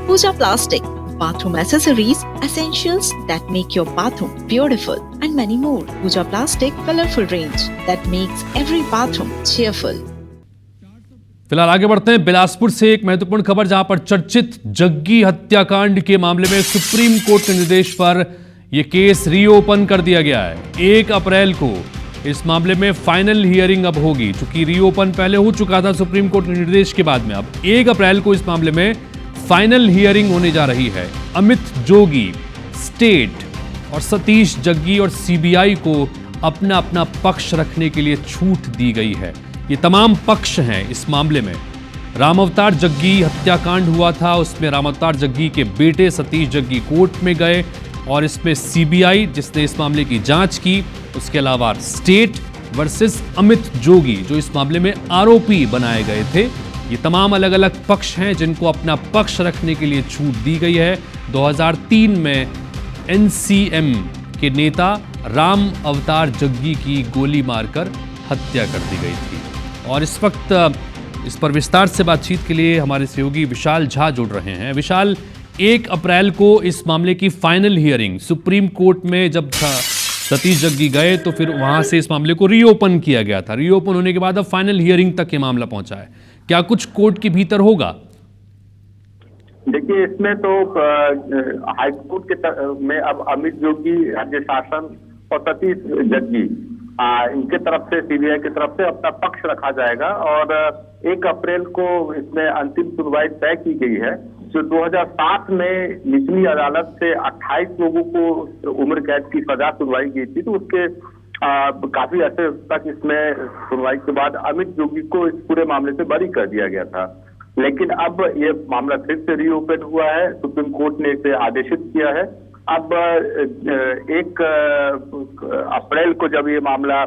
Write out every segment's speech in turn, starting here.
Pooja Plastic, bathroom accessories, essentials that make your bathroom beautiful, and many more. Pooja Plastic, colorful range that makes every bathroom cheerful. फिलहाल आगे बढ़ते हैं बिलासपुर से एक महत्वपूर्ण खबर, जहां पर चर्चित जग्गी हत्याकांड के मामले में सुप्रीम कोर्ट के निर्देश पर यह केस रीओपन कर दिया गया है। 1 अप्रैल को इस मामले में फाइनल हियरिंग अब होगी। चूंकि रीओपन पहले हो चुका था सुप्रीम कोर्ट के निर्देश के बाद में, अब 1 अप्रैल को इस मामले में फाइनल हियरिंग होने जा रही है। अमित जोगी, स्टेट और सतीश जग्गी और सीबीआई को अपना अपना पक्ष रखने के लिए छूट दी गई है। ये तमाम पक्ष हैं इस मामले में। राम अवतार जग्गी हत्याकांड हुआ था, उसमें राम अवतार जग्गी के बेटे सतीश जग्गी कोर्ट में गए और इसमें सीबीआई जिसने इस मामले की जांच की, उसके अलावा स्टेट वर्सेस अमित जोगी जो इस मामले में आरोपी बनाए गए थे। ये तमाम अलग अलग पक्ष हैं जिनको अपना पक्ष रखने के लिए छूट दी गई है। 2003 में एनसीएम के नेता राम अवतार जग्गी की गोली मारकर हत्या कर दी गई थी। और इस वक्त इस पर विस्तार से बातचीत के लिए हमारे सहयोगी विशाल झा जुड़ रहे हैं। विशाल, 1 अप्रैल को इस मामले की फाइनल हियरिंग सुप्रीम कोर्ट में जब सतीश जग्गी गए तो फिर वहां से इस मामले को रीओपन किया गया था। रीओपन होने के बाद अब फाइनल हियरिंग तक ये मामला पहुंचा है। क्या कुछ कोर्ट के भीतर होगा? देखिए, इसमें तो हाईकोर्ट के में अब अमित जोगी, राज्य शासन और सतीश जग्गी इनके तरफ से, सीबीआई की तरफ से अपना पक्ष रखा जाएगा और 1 अप्रैल को इसमें अंतिम सुनवाई तय की गई है। जो 2007 में निचली अदालत से 28 लोगों को उम्र कैद की सजा सुनवाई गई थी, तो उसके काफी अर्से तक इसमें सुनवाई के बाद अमित जोगी को इस पूरे मामले से बरी कर दिया गया था। लेकिन अब ये मामला फिर से रीओपन हुआ है, सुप्रीम कोर्ट ने इसे आदेशित किया है। अब 1 अप्रैल को जब ये मामला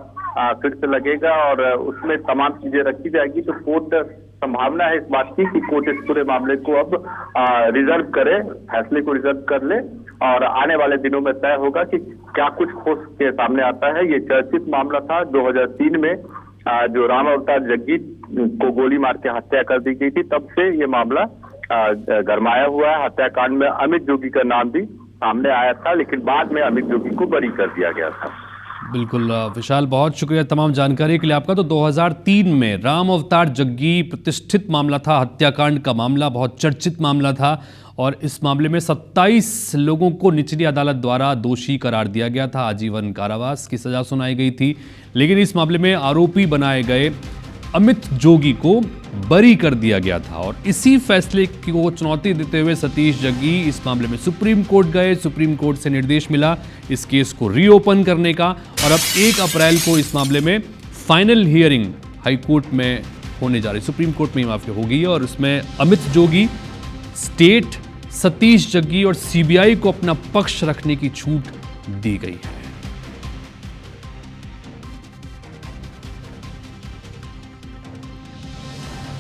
फिर से लगेगा और उसमें तमाम चीजें रखी जाएगी, तो कोर्ट संभावना है इस बात की कि कोर्ट इस पूरे मामले को अब रिजर्व करे, फैसले को रिजर्व कर ले और आने वाले दिनों में तय होगा कि क्या कुछ ठोस के सामने आता है। ये चर्चित मामला था 2003 में जो राम अवतार जग्गी को गोली मार के हत्या कर दी गई थी, तब से ये मामला गरमाया हुआ है। हत्याकांड में अमित जोगी का नाम भी सामने आया था, लेकिन बाद में अमित जोगी को बरी कर दिया गया था। बिल्कुल विशाल, बहुत शुक्रिया तमाम जानकारी के लिए आपका। तो 2003 में राम अवतार जग्गी प्रतिष्ठित मामला था, हत्याकांड का मामला, बहुत चर्चित मामला था और इस मामले में 27 लोगों को निचली अदालत द्वारा दोषी करार दिया गया था। आजीवन कारावास की सजा सुनाई गई थी। लेकिन इस मामले में आरोपी बनाए गए अमित जोगी को बरी कर दिया गया था और इसी फैसले को चुनौती देते हुए सतीश जग्गी इस मामले में सुप्रीम कोर्ट गए। सुप्रीम कोर्ट से निर्देश मिला इस केस को रीओपन करने का और अब 1 अप्रैल को इस मामले में फाइनल हियरिंग हाई कोर्ट में होने जा रही, सुप्रीम कोर्ट में माफी होगी और उसमें अमित जोगी, स्टेट, सतीश जग्गी और सीबीआई को अपना पक्ष रखने की छूट दी गई है।